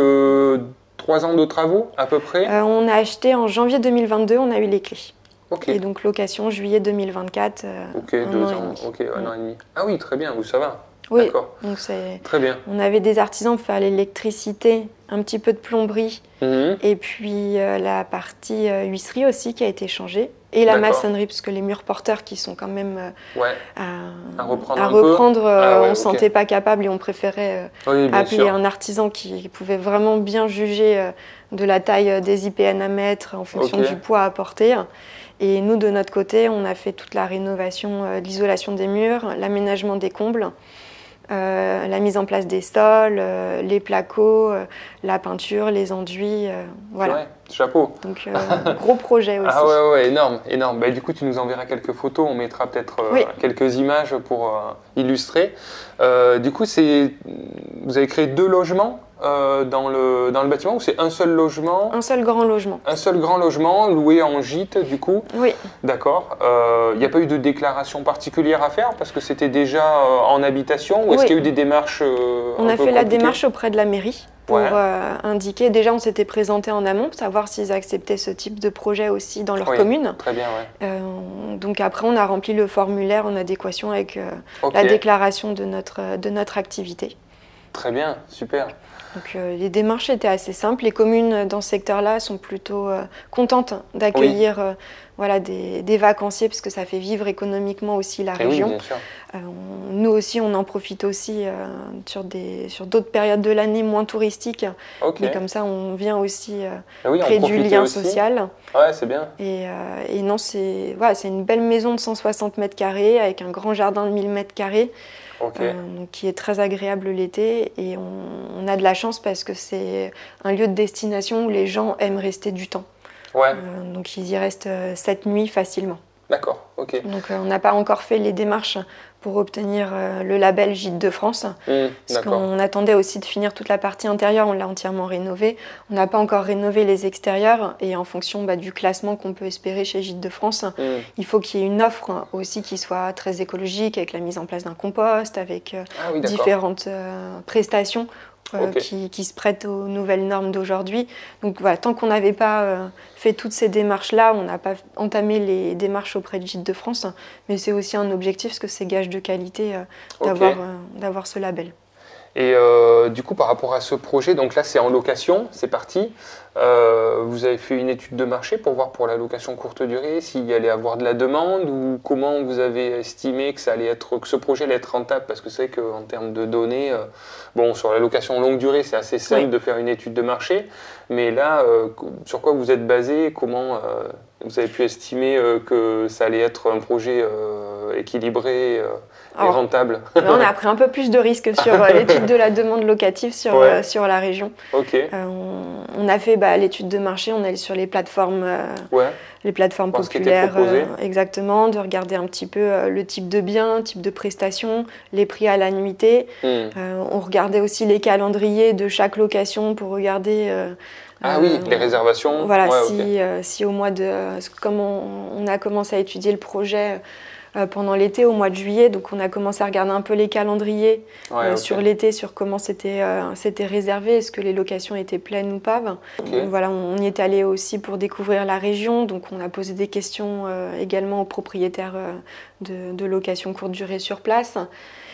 3 ans de travaux à peu près. On a acheté en janvier 2022, on a eu les clés. Ok. Et donc location juillet 2024. Ok, un 2 an et ans. demi. Ok, un an et demi. Ah oui, très bien. Où ça va. Oui. D'accord. Donc Très bien. on avait des artisans pour faire l'électricité, un petit peu de plomberie, Mhm. et puis la partie huisserie aussi qui a été changée. Et la D'accord. maçonnerie, parce que les murs porteurs qui sont quand même Ouais. à reprendre un peu. Ah ouais, on ne ok. se sentait pas capable et on préférait Oui, bien appeler sûr. un artisan qui pouvait vraiment bien juger de la taille des IPN à mettre en fonction Ok. du poids à porter. Et nous, de notre côté, on a fait toute la rénovation de l'isolation des murs, l'aménagement des combles, la mise en place des sols, les placos, la peinture, les enduits, voilà. Ouais, chapeau. Donc gros projet aussi. Ah ouais, ouais, énorme, énorme. Bah, du coup, tu nous enverras quelques photos, on mettra peut-être Oui. quelques images pour illustrer. Du coup, vous avez créé 2 logements dans le bâtiment ou c'est un seul logement? Un seul grand logement. Un seul grand logement loué en gîte, du coup? Oui. D'accord. Il n'y a pas eu de déclaration particulière à faire parce que c'était déjà en habitation ou est-ce Oui. qu'il y a eu des démarches On un a peu fait la compliquées? démarche auprès de la mairie pour Ouais. indiquer, déjà on s'était présenté en amont pour savoir s'ils acceptaient ce type de projet aussi dans leur Oui, commune. très bien, ouais. Donc après on a rempli le formulaire en adéquation avec Ok. la déclaration de notre activité. Très bien, super. Donc les démarches étaient assez simples. Les communes dans ce secteur-là sont plutôt contentes d'accueillir voilà, des vacanciers parce que ça fait vivre économiquement aussi la Et oui, région. bien sûr. Nous aussi, on en profite aussi sur d'autres périodes de l'année moins touristiques. Ok. Mais comme ça, on vient aussi Ah oui, en créer du profiter lien aussi. social. Ouais, c'est bien. Et non, c'est une belle maison de 160 mètres carrés avec un grand jardin de 1000 mètres carrés. Ok. Donc qui est très agréable l'été et on a de la chance parce que c'est un lieu de destination où les gens aiment rester du temps. Ouais, Donc ils y restent 7 nuits facilement. d'accord, ok. Donc on n'a pas encore fait les démarches pour obtenir le label Gîte de France. Parce D'accord. qu'on attendait aussi de finir toute la partie intérieure, on l'a entièrement rénové. On n'a pas encore rénové les extérieurs et en fonction du classement qu'on peut espérer chez Gîte de France, il faut qu'il y ait une offre aussi qui soit très écologique avec la mise en place d'un compost, avec Ah oui, d'accord. différentes prestations Ok. qui se prêtent aux nouvelles normes d'aujourd'hui. Donc voilà, tant qu'on n'avait pas fait toutes ces démarches-là, on n'a pas entamé les démarches auprès de Gîte de France, mais c'est aussi un objectif parce que c'est gage de qualité Ok. d'avoir ce label. Et du coup, par rapport à ce projet, donc là c'est en location, c'est parti. Vous avez fait une étude de marché pour voir pour la location courte durée s'il y allait avoir de la demande ou comment vous avez estimé que que ce projet allait être rentable parce que c'est vrai qu'en termes de données, bon sur la location longue durée c'est assez simple Oui. de faire une étude de marché, mais là sur quoi vous êtes basé, comment vous avez pu estimer que ça allait être un projet équilibré et Alors, rentable? Là, on a pris un peu plus de risques sur l'étude de la demande locative sur la région. Ok, On a fait l'étude de marché, on est allé sur les plateformes Voir ce qui était populaires, proposé. exactement, de regarder un petit peu le type de bien, type de prestation, les prix à la nuitée. On regardait aussi les calendriers de chaque location pour regarder Ah oui, les réservations. voilà, Ouais, ok. si au mois de... Comme on a commencé à étudier le projet pendant l'été, au mois de juillet. Donc on a commencé à regarder un peu les calendriers sur l'été, sur comment c'était réservé, est-ce que les locations étaient pleines ou pas. Voilà, on y est allé aussi pour découvrir la région. Donc on a posé des questions également aux propriétaires de location courte durée sur place.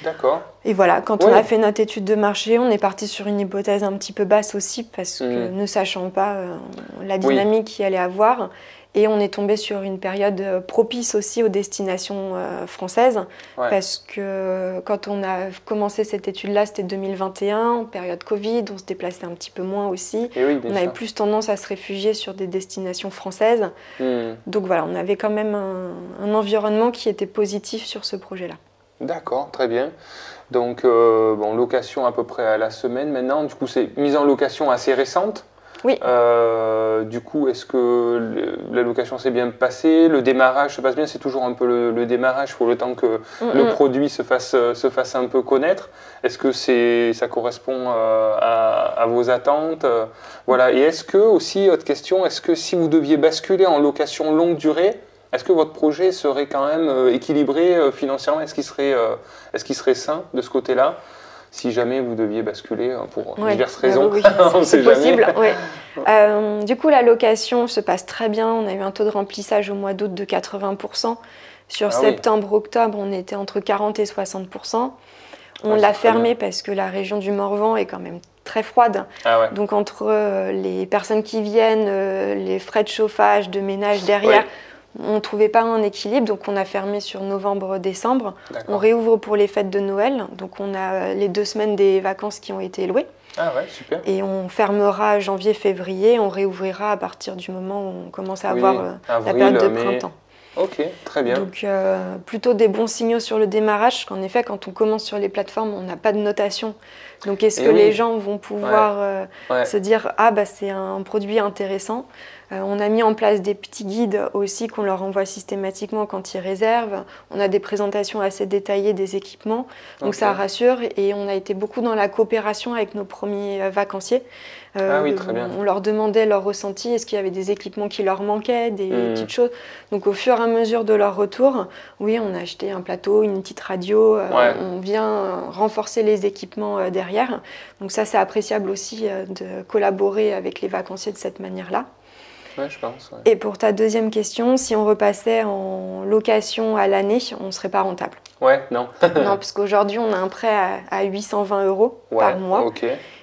D'accord. Et voilà, quand on a fait notre étude de marché, on est parti sur une hypothèse un petit peu basse aussi parce que ne sachant pas la dynamique qu'il allait avoir. Et on est tombé sur une période propice aussi aux destinations françaises parce que quand on a commencé cette étude-là, c'était 2021, période Covid, on se déplaçait un petit peu moins aussi. On avait plus tendance à se réfugier sur des destinations françaises. Donc voilà, on avait quand même un environnement qui était positif sur ce projet-là. D'accord, très bien. Donc, location à peu près à la semaine maintenant. Du coup, c'est mise en location assez récente. Oui. Du coup, est-ce que la location s'est bien passée? Le démarrage se passe bien? C'est toujours un peu le démarrage. Il faut le temps que le produit se fasse un peu connaître. Est-ce que ça correspond à vos attentes? Voilà. Et est-ce que, aussi, autre question, est-ce que si vous deviez basculer en location longue durée, est-ce que votre projet serait quand même équilibré financièrement? Est-ce qu'il serait sain de ce côté-là, si jamais vous deviez basculer pour diverses raisons? C'est possible. Du coup, la location se passe très bien. On a eu un taux de remplissage au mois d'août de 80%. Sur septembre-octobre, on était entre 40 et 60%. On l'a fermé parce que la région du Morvan est quand même très froide. Donc entre les personnes qui viennent, les frais de chauffage, de ménage derrière, on ne trouvait pas un équilibre, donc on a fermé sur novembre-décembre. On réouvre pour les fêtes de Noël, donc on a les 2 semaines des vacances qui ont été louées. Super. Et on fermera janvier-février, on réouvrira à partir du moment où on commence à avoir la période de printemps. Ok, très bien. Donc plutôt des bons signaux sur le démarrage, parce qu'en effet, quand on commence sur les plateformes, on n'a pas de notation. Donc est-ce que les gens vont pouvoir se dire « Ah, bah, c'est un produit intéressant ». On a mis en place des petits guides aussi qu'on leur envoie systématiquement quand ils réservent. On a des présentations assez détaillées des équipements, donc ça rassure. Et on a été beaucoup dans la coopération avec nos premiers vacanciers. Très bien. On leur demandait leur ressenti, est-ce qu'il y avait des équipements qui leur manquaient, des petites choses. Donc au fur et à mesure de leur retour, on a acheté un plateau, une petite radio, on vient renforcer les équipements derrière. Donc ça, c'est appréciable aussi de collaborer avec les vacanciers de cette manière-là. Je pense. Et pour ta deuxième question, si on repassait en location à l'année, on ne serait pas rentable. Non. Non, parce qu'aujourd'hui, on a un prêt à 820 € par mois.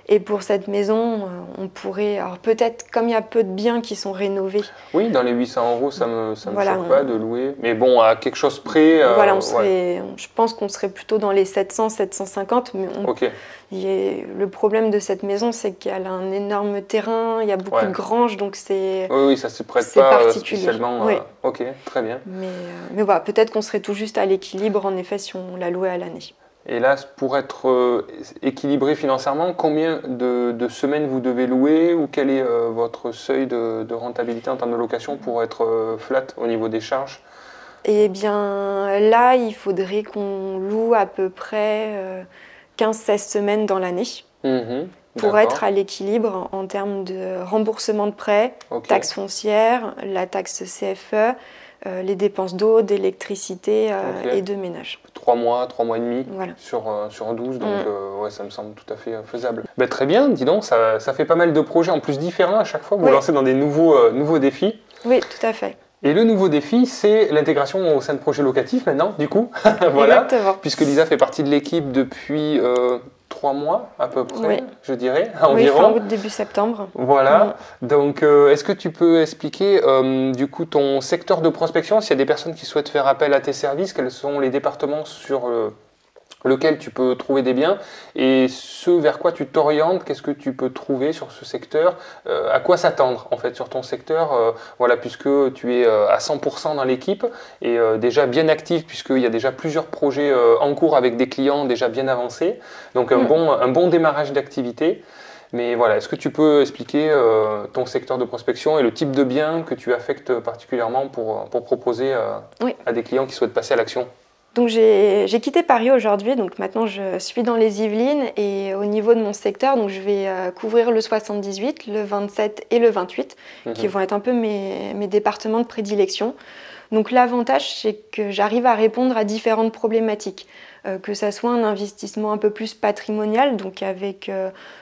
Et pour cette maison, on pourrait, alors peut-être comme il y a peu de biens qui sont rénovés. Oui, dans les 800 €, ça me choque pas de louer. Mais bon, à quelque chose près. Je pense qu'on serait plutôt dans les 700, 750. Mais le problème de cette maison, c'est qu'elle a un énorme terrain, il y a beaucoup de granges, donc c'est. Oui, ça se prête pas spécialement. Ok, très bien. Mais voilà, peut-être qu'on serait tout juste à l'équilibre, en effet, si on la louait à l'année. Et là, pour être équilibré financièrement, combien de semaines vous devez louer ou quel est votre seuil de rentabilité en termes de location pour être flat au niveau des charges? Eh bien, là, il faudrait qu'on loue à peu près 15-16 semaines dans l'année pour être à l'équilibre en termes de remboursement de prêts, taxes foncières, la taxe CFE, les dépenses d'eau, d'électricité et de ménage. 3 mois et demi sur 12, donc ça me semble tout à fait faisable. Très bien, dis donc, ça fait pas mal de projets en plus différents à chaque fois, vous lancez dans des nouveaux défis. Oui, tout à fait. Et le nouveau défi, c'est l'intégration au sein de projets locatifs maintenant, du coup. Exactement. Puisque Lisa fait partie de l'équipe depuis 3 mois à peu près, je dirais, environ. Fin août, début septembre. Voilà. Donc, est-ce que tu peux expliquer du coup ton secteur de prospection, s'il y a des personnes qui souhaitent faire appel à tes services, quels sont les départements sur lequel tu peux trouver des biens et ce vers quoi tu t'orientes, qu'est-ce que tu peux trouver sur ce secteur, à quoi s'attendre en fait sur ton secteur, puisque tu es à 100% dans l'équipe et déjà bien actif puisqu'il y a déjà plusieurs projets en cours avec des clients déjà bien avancés, donc un bon démarrage d'activité. Mais voilà, est-ce que tu peux expliquer ton secteur de prospection et le type de biens que tu affectes particulièrement pour proposer à des clients qui souhaitent passer à l'action? Donc j'ai quitté Paris aujourd'hui, donc maintenant je suis dans les Yvelines et au niveau de mon secteur, donc je vais couvrir le 78, le 27 et le 28, qui vont être un peu mes départements de prédilection. Donc l'avantage, c'est que j'arrive à répondre à différentes problématiques. Que ça soit un investissement un peu plus patrimonial, donc avec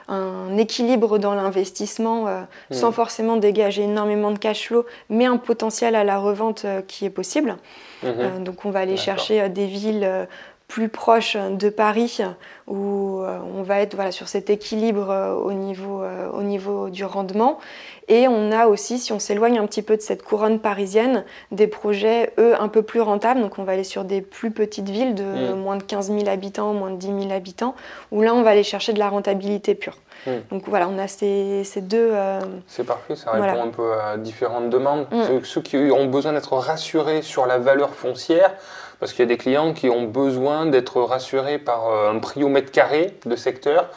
un équilibre dans l'investissement sans forcément dégager énormément de cash flow, mais un potentiel à la revente qui est possible. Donc on va aller chercher des villes plus proches de Paris où on va être sur cet équilibre au niveau du rendement. Et on a aussi, si on s'éloigne un petit peu de cette couronne parisienne, des projets, eux, un peu plus rentables. Donc on va aller sur des plus petites villes de moins de 15 000 habitants, moins de 10 000 habitants, où là on va aller chercher de la rentabilité pure. Donc voilà, on a ces deux... C'est parfait, ça répond un peu à différentes demandes. Ceux qui ont besoin d'être rassurés sur la valeur foncière, parce qu'il y a des clients qui ont besoin d'être rassurés par un prix au mètre carré de secteur.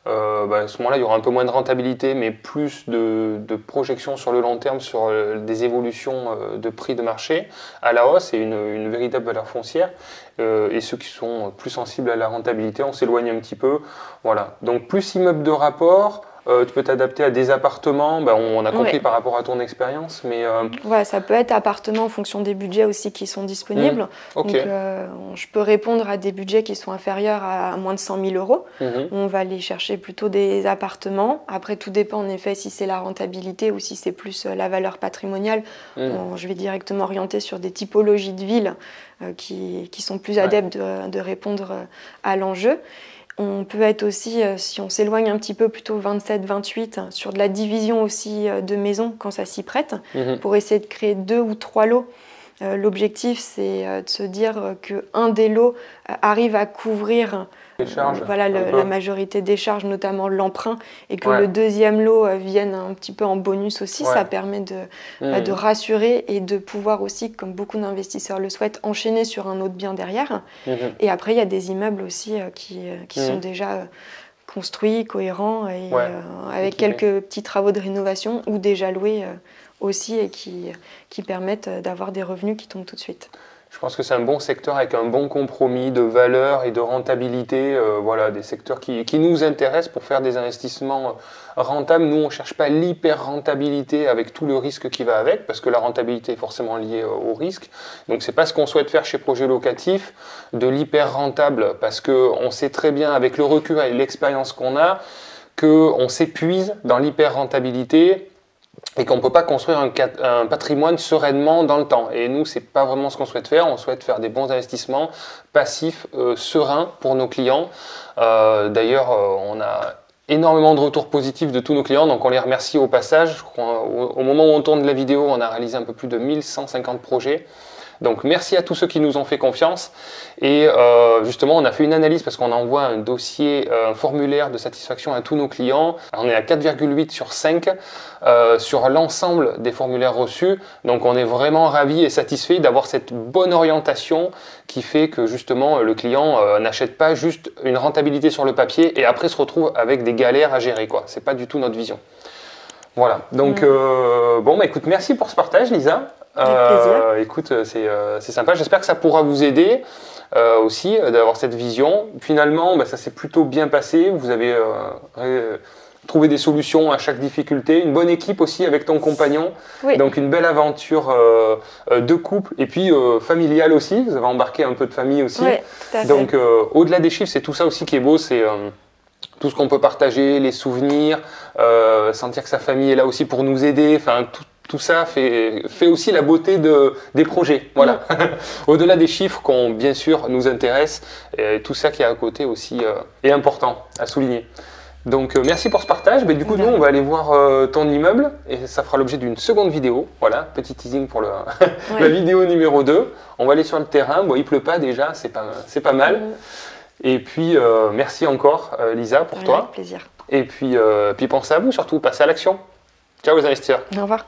À ce moment-là, il y aura un peu moins de rentabilité, mais plus de projection sur le long terme sur des évolutions de prix de marché à la hausse et une véritable valeur foncière. Et ceux qui sont plus sensibles à la rentabilité, on s'éloigne un petit peu. Voilà. Donc plus immeuble de rapport. Tu peux t'adapter à des appartements, on a compris par rapport à ton expérience, mais... Ouais, ça peut être appartement en fonction des budgets aussi qui sont disponibles. Donc, je peux répondre à des budgets qui sont inférieurs à moins de 100 000 euros. On va aller chercher plutôt des appartements. Après, tout dépend en effet si c'est la rentabilité ou si c'est plus la valeur patrimoniale. Je vais directement orienter sur des typologies de villes qui sont plus adeptes de répondre à l'enjeu. On peut être aussi, si on s'éloigne un petit peu, plutôt 27-28, sur de la division aussi de maisons quand ça s'y prête, pour essayer de créer 2 ou 3 lots. L'objectif, c'est de se dire qu'un des lots arrive à couvrir la majorité des charges, notamment l'emprunt, et que le deuxième lot vienne un petit peu en bonus aussi. Ça permet de rassurer et de pouvoir aussi, comme beaucoup d'investisseurs le souhaitent, enchaîner sur un autre bien derrière. Et après, il y a des immeubles aussi qui sont déjà construits, cohérents, et avec quelques petits travaux de rénovation ou déjà loués aussi, et qui permettent d'avoir des revenus qui tombent tout de suite. Je pense que c'est un bon secteur avec un bon compromis de valeur et de rentabilité. Des secteurs qui nous intéressent pour faire des investissements rentables. Nous, on ne cherche pas l'hyper-rentabilité avec tout le risque qui va avec, parce que la rentabilité est forcément liée au risque. Donc, ce n'est pas ce qu'on souhaite faire chez Projet Locatif, de l'hyper-rentable, parce qu'on sait très bien, avec le recul et l'expérience qu'on a, qu'on s'épuise dans l'hyper-rentabilité et qu'on ne peut pas construire un patrimoine sereinement dans le temps. Et nous, ce n'est pas vraiment ce qu'on souhaite faire. On souhaite faire des bons investissements passifs, sereins pour nos clients. D'ailleurs, on a énormément de retours positifs de tous nos clients, donc on les remercie au passage. Je crois, au moment où on tourne la vidéo, on a réalisé un peu plus de 1150 projets. Donc merci à tous ceux qui nous ont fait confiance. Et justement, on a fait une analyse parce qu'on envoie un dossier, un formulaire de satisfaction à tous nos clients. On est à 4,8 sur 5 sur l'ensemble des formulaires reçus. Donc on est vraiment ravis et satisfaits d'avoir cette bonne orientation qui fait que justement le client n'achète pas juste une rentabilité sur le papier et après se retrouve avec des galères à gérer, quoi. C'est pas du tout notre vision. Voilà, donc écoute, merci pour ce partage, Lisa. Écoute, c'est sympa, j'espère que ça pourra vous aider aussi d'avoir cette vision. Finalement, ça s'est plutôt bien passé, vous avez trouvé des solutions à chaque difficulté, une bonne équipe aussi avec ton compagnon, donc une belle aventure de couple et puis familiale aussi, vous avez embarqué un peu de famille aussi. Donc au-delà des chiffres, c'est tout ça aussi qui est beau, c'est tout ce qu'on peut partager, les souvenirs, sentir que sa famille est là aussi pour nous aider, enfin tout ça fait aussi la beauté des projets. Voilà. Au-delà des chiffres qu'on bien sûr nous intéressent, et tout ça qui est à côté aussi est important à souligner. Donc merci pour ce partage. Mais du coup, nous on va aller voir ton immeuble et ça fera l'objet d'une seconde vidéo. Voilà, petit teasing pour la vidéo numéro 2. On va aller sur le terrain. Bon, il pleut pas déjà, c'est pas mal. Et puis, merci encore, Lisa, pour toi. Avec plaisir. Et puis pensez à vous surtout, passez à l'action. Ciao les investisseurs. Au revoir.